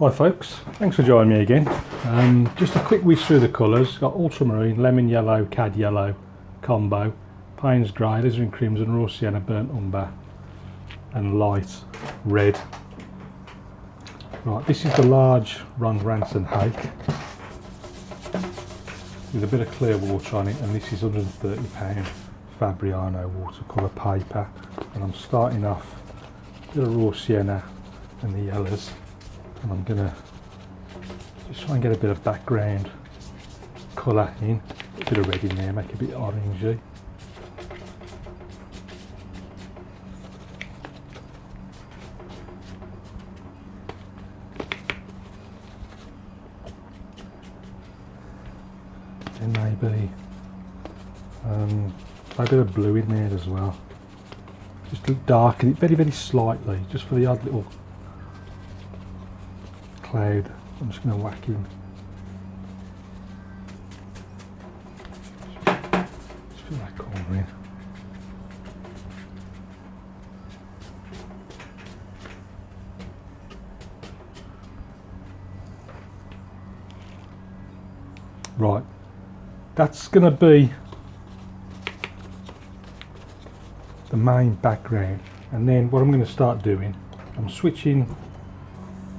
Hi folks, thanks for joining me again. Just a quick whiz through the colours. Got ultramarine, lemon yellow, cad yellow combo, Payne's grey, alizarin crimson, raw sienna, burnt umber and light red. Right, this is the large Ron Ranson hake with a bit of clear water on it, and this is £130 Fabriano watercolour paper, and I'm starting off with a raw sienna and the yellows, and I'm going to just try and get a bit of background colour in, a bit of red in there, make it a bit orangey. And maybe a bit of blue in there as well. Just to darken it very, very slightly, just for the odd little cloud. I'm just going to whack in. Just fill that corner in. Right, that's going to be the main background, and then what I'm going to start doing, I'm switching.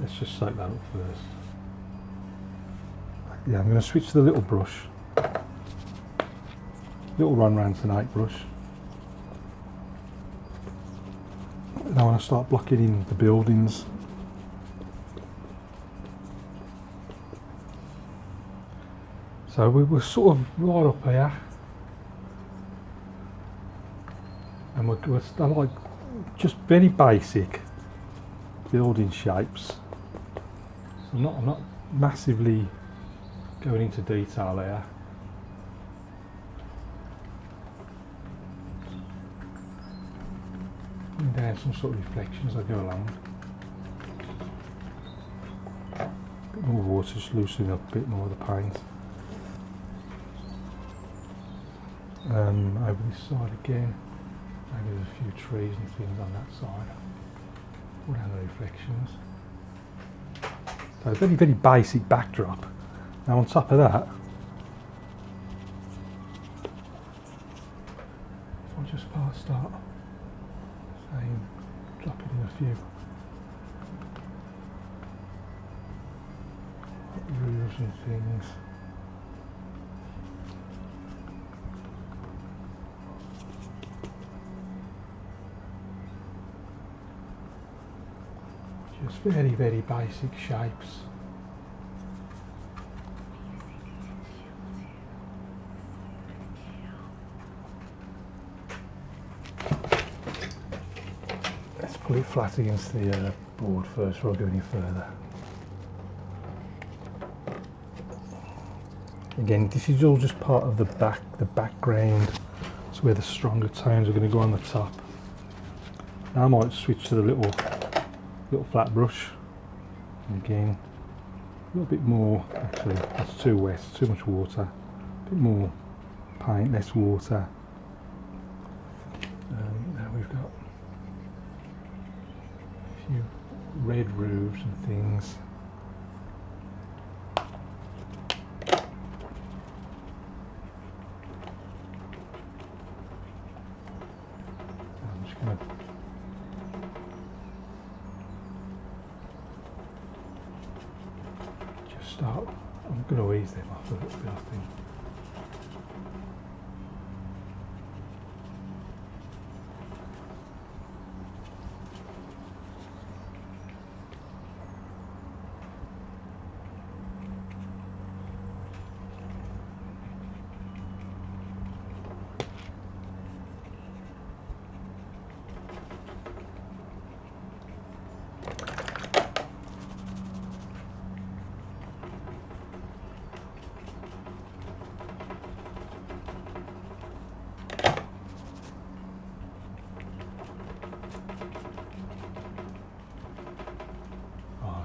Let's just soak that up first. Yeah, I'm going to switch to the little brush, little Ron Ranson 8 brush. And I want to start blocking in the buildings. So we're sort of right up here, and we're like just very basic building shapes. So I'm not massively going into detail here. Putting down some sort of reflection as I go along. A bit more water, just loosening up a bit more of the paint. Over this side again, maybe there's a few trees and things on that side. All down the reflections. So a very, very basic backdrop. Now on top of that, I'll just start saying, dropping in a few roofs and things. Just very, very basic shapes. Let's put it flat against the board first before I go any further. Again, this is all just part of the background. It's where the stronger tones are going to go on the top. Now I might switch to the little flat brush, and again a little bit more. Actually, that's too wet, too much water. A bit more paint, less water. Now we've got a few red roofs and things. I'm just going to start. I'm going to ease them off a little bit, I think.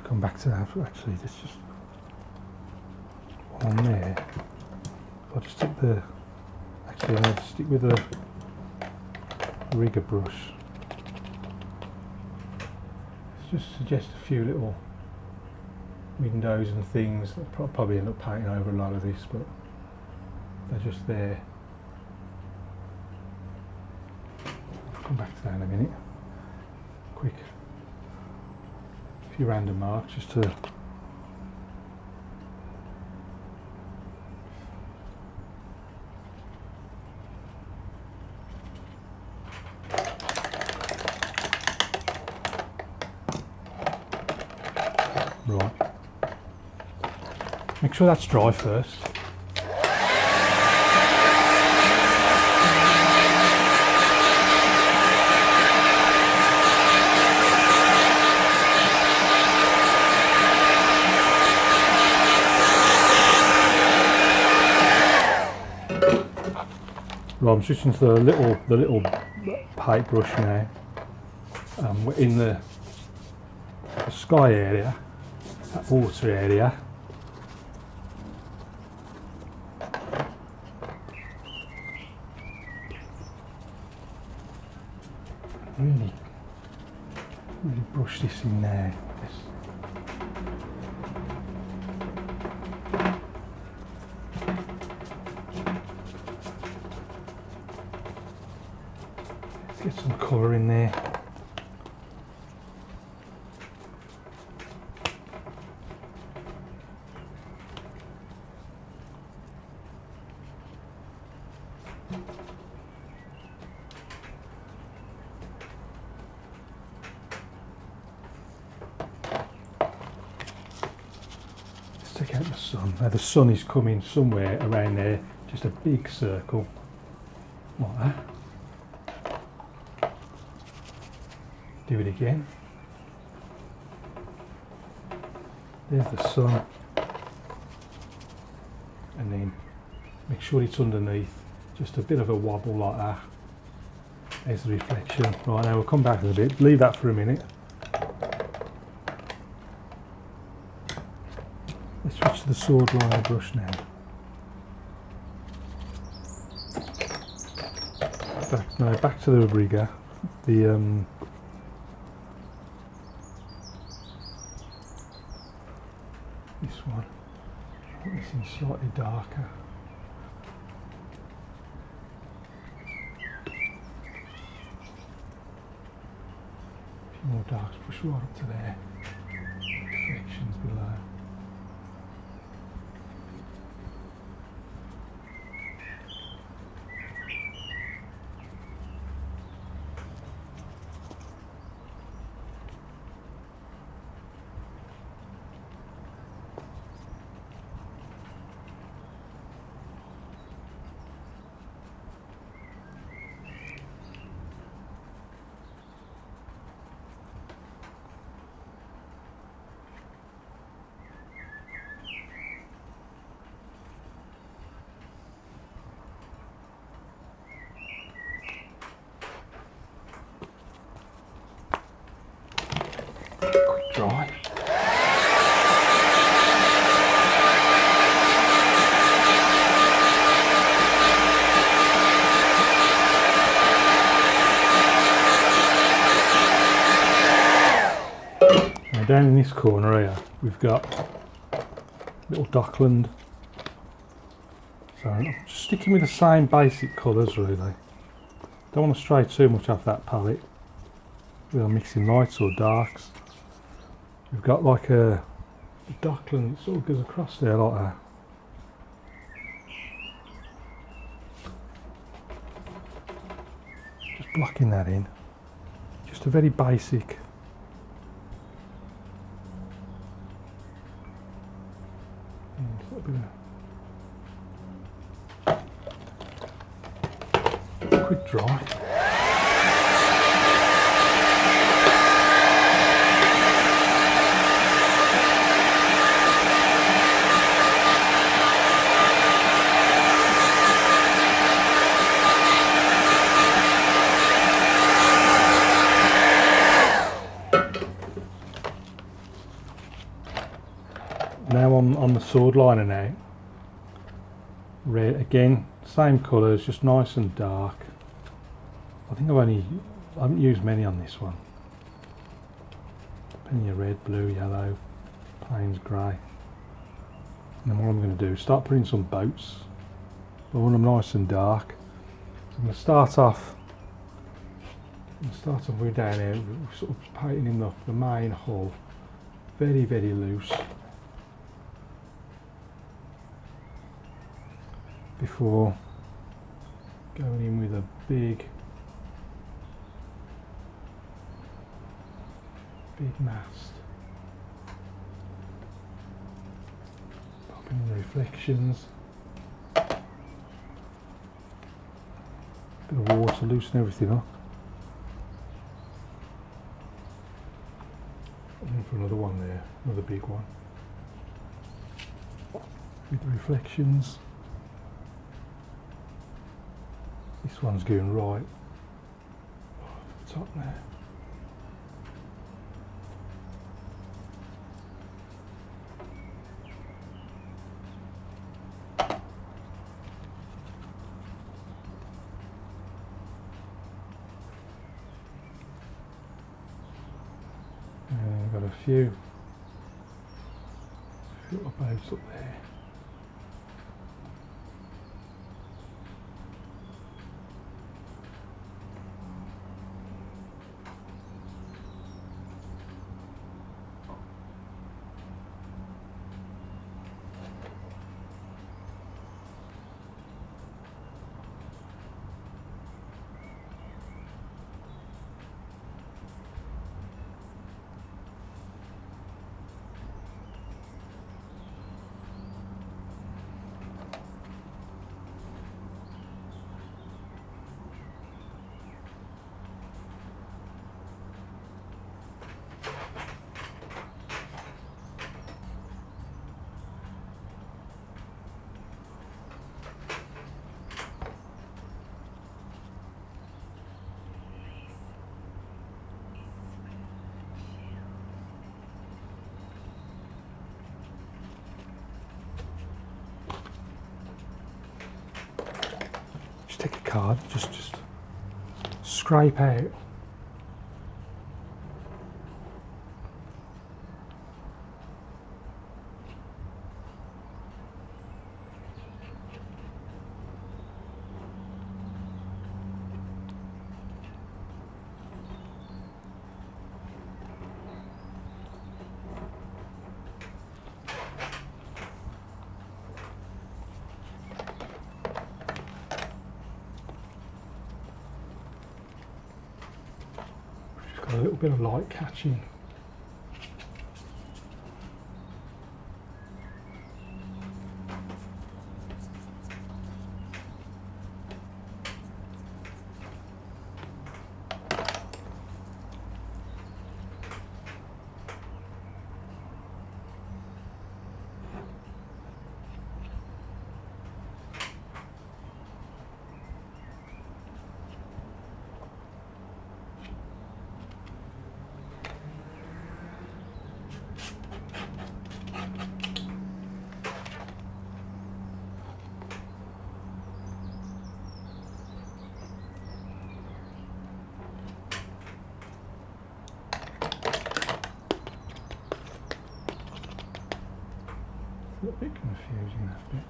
Come back to that. Actually, this just on there. I'll just stick the. Actually, I'm going to stick with a rigger brush. Let's just suggest a few little windows and things. I'll probably end up painting over a lot of this, but they're just there. I'll come back to that in a minute. Quick, a few random marks just to right. Make sure that's dry first. Right, I'm switching to the little paint brush now. We're in the sky area, that water area. Really brush this in now. Let's get some colour in there. Take out the sun. Now the sun is coming somewhere around there, just a big circle like that. Do it again. There's the sun, and then make sure it's underneath, just a bit of a wobble like that. There's the reflection. Right, now we'll come back a bit, leave that for a minute. Let's switch to the sword liner brush now. Back to the rigger. The this one. Put this in slightly darker. A few more darks, push right up to there. Reflections below. Quick dry. Now down in this corner here, we've got little dockland. So I'm just sticking with the same basic colours really. Don't want to stray too much off that palette. We are mixing lights or darks. We've got like a dockland that sort of goes across there like that. Just blocking that in. Just a very basic. And a little bit of quick dry. Now on the sword liner now, red again, same colours, just nice and dark. I think I haven't used many on this one. Plenty of red, blue, yellow. Payne's grey. And then what I'm going to do is start putting some boats, but I want them nice and dark. So I'm going to start off way down here, sort of painting in the main hull, very, very loose, before going in with a big mast. Popping in the reflections. Bit of water, loosen everything up. And for another one there, another big one. With the reflections. This one's going right off the top there. And I've got a few little boats up there. Take a card, just scrape out a little bit of light catching. A little bit confusing, that bit.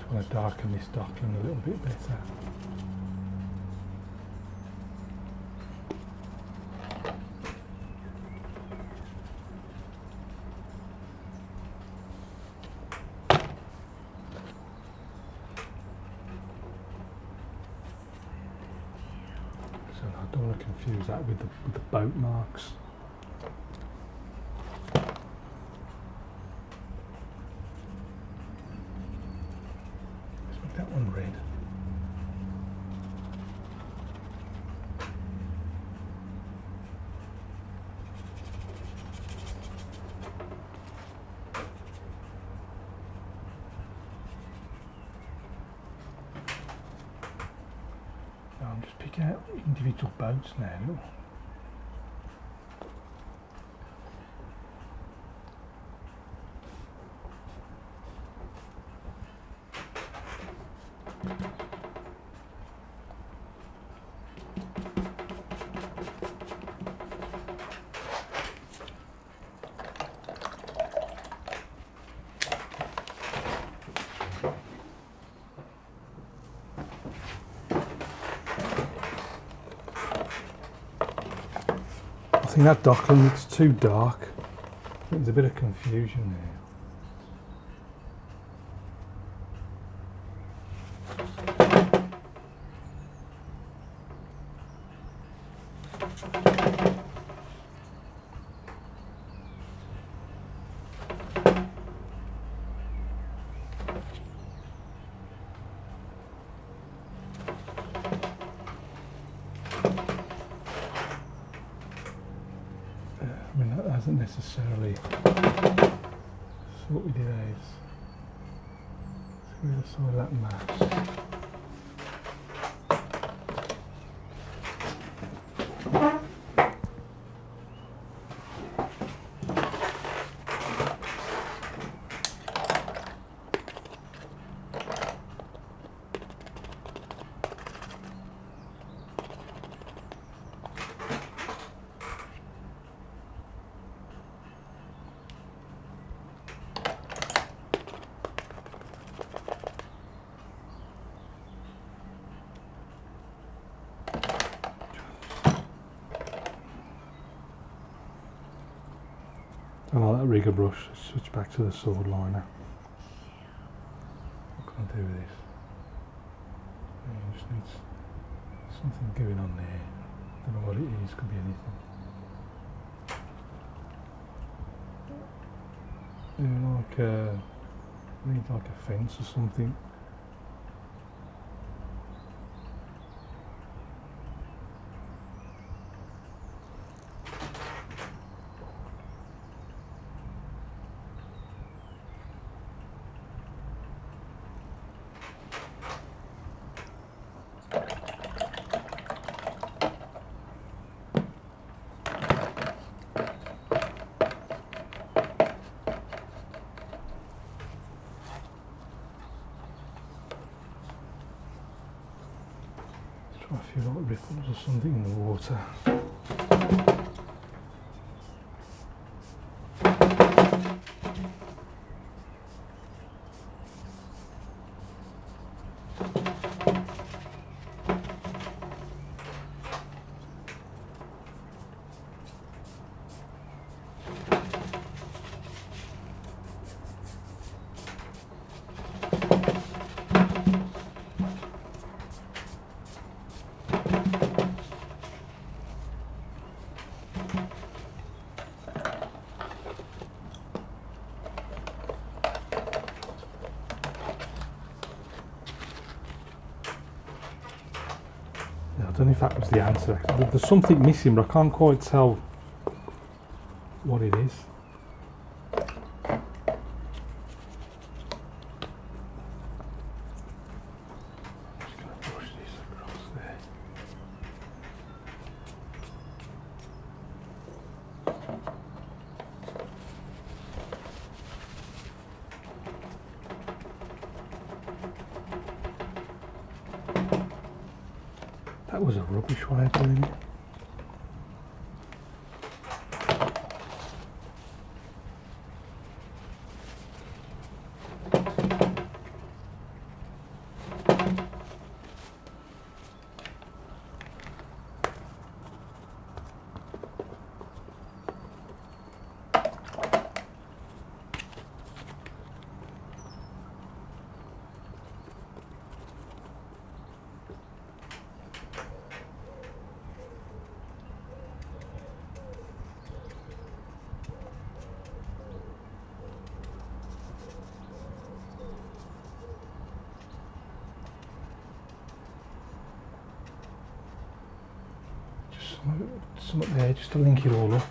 I want to darken this dockland a little bit better. So I don't want to confuse that with the boat marks. That one red. pick out individual boats now. Look. I think that dockland looks too dark. There's a bit of confusion there. I mean, that hasn't necessarily sorted it out. Let's go to the side of that mast. I like that rigger brush. Let's switch back to the sword liner. What can I do with this? Just needs something going on there. Don't know what it is, could be anything. Need like a fence or something. A few little ripples or something in the water. I don't know if that was the answer. There's something missing, but I can't quite tell what it is. I'm just going to brush this across there. That was a rubbish way of doing it. Some up there just to link it all up.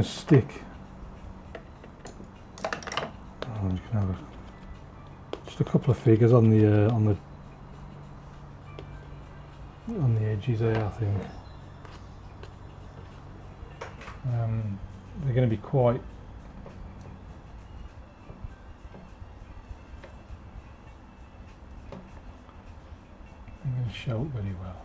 to stick. Oh, you can have just a couple of figures on the edges there, I think. They're going to be quite show up very well.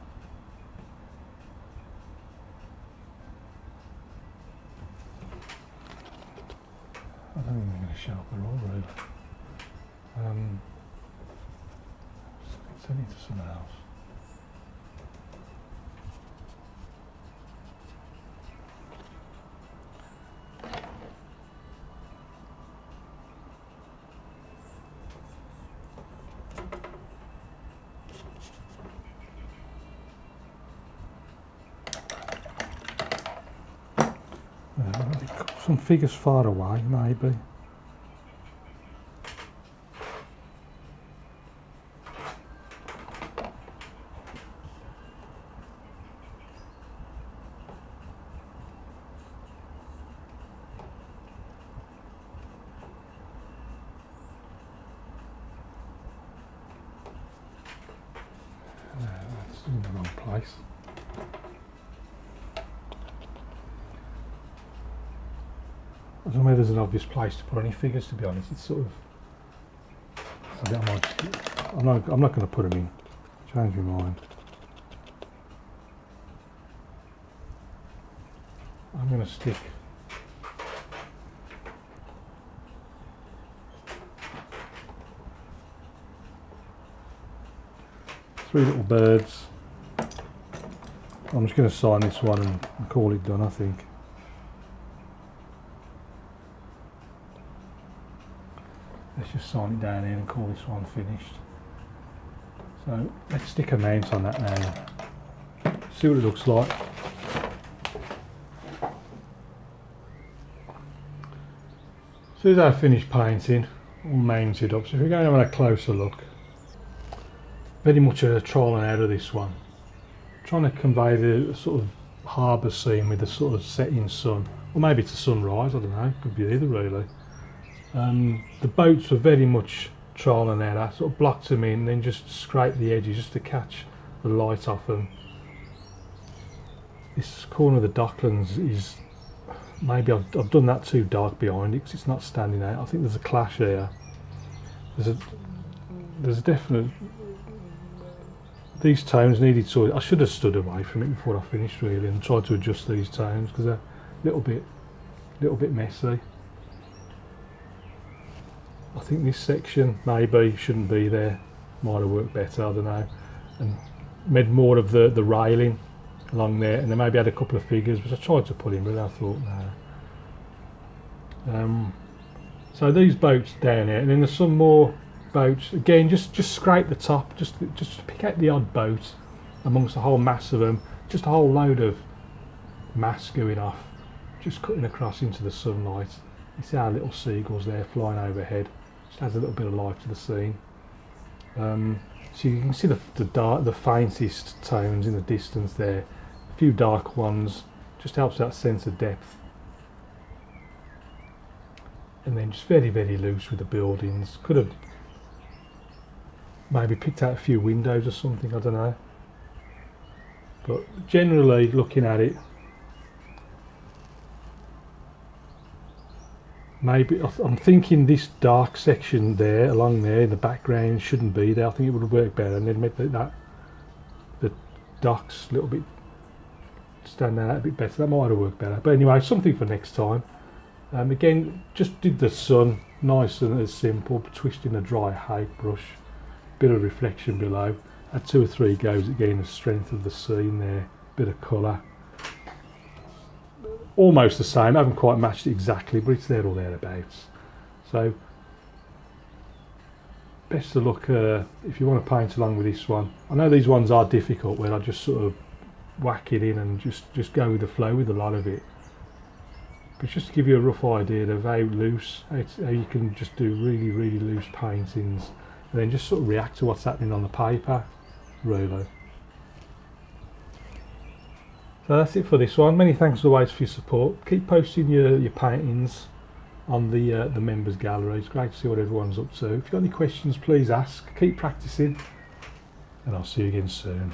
I don't think they're going to show up at all, really. Send it to someone else. Some figures far away, maybe. That's in the wrong place. I don't know whether there's an obvious place to put any figures, to be honest. It's sort of, I'm not going to put them in. Change my mind. I'm going to stick three little birds. I'm just going to sign this one and call it done, I think. Let's just sign it down here and call this one finished. So let's stick a mount on that now. See what it looks like. As soon as I finish painting, all mounted up. So if we're going to have a closer look, very much a trial and error this one. Trying to convey the sort of harbour scene with the sort of setting sun, or maybe it's a sunrise, I don't know, could be either really. The boats were very much trial and error, sort of blocked them in, then just scrape the edges just to catch the light off them. This corner of the docklands is, maybe I've done that too dark behind it because it's not standing out. I think there's a clash here. There's a definite, these tones needed sort. I should have stood away from it before I finished really and tried to adjust these tones because they're a little bit messy. I think this section maybe shouldn't be there, might have worked better, I don't know, and made more of the railing along there, and then maybe had a couple of figures which I tried to put in but I thought no. So these boats down here, and then there's some more boats, again just scrape the top, just pick out the odd boat amongst a whole mass of them, just a whole load of mass going off, just cutting across into the sunlight. You see our little seagulls there flying overhead, just adds a little bit of life to the scene. So you can see the faintest tones in the distance there, a few dark ones, just helps that sense of depth. And then just very loose with the buildings. Could have maybe picked out a few windows or something, I don't know. But generally looking at it, maybe I'm thinking this dark section there, along there in the background, shouldn't be there. I think it would have worked better, and then make the docks a little bit stand out a bit better. That might have worked better. But anyway, something for next time. Again, just did the sun, nice and as simple, twisting a dry height brush, bit of reflection below. Had 2 or 3 goes at getting the strength of the scene there, bit of colour. Almost the same, I haven't quite matched it exactly, but it's there or thereabouts. So best to look if you want to paint along with this one. I know these ones are difficult where I just sort of whack it in and just go with the flow with a lot of it. But just to give you a rough idea of how loose, how you can just do really loose paintings and then just sort of react to what's happening on the paper, really. So that's it for this one. Many thanks as always for your support. Keep posting your paintings on the members gallery. It's great to see what everyone's up to. If you've got any questions, please ask. Keep practicing, and I'll see you again soon.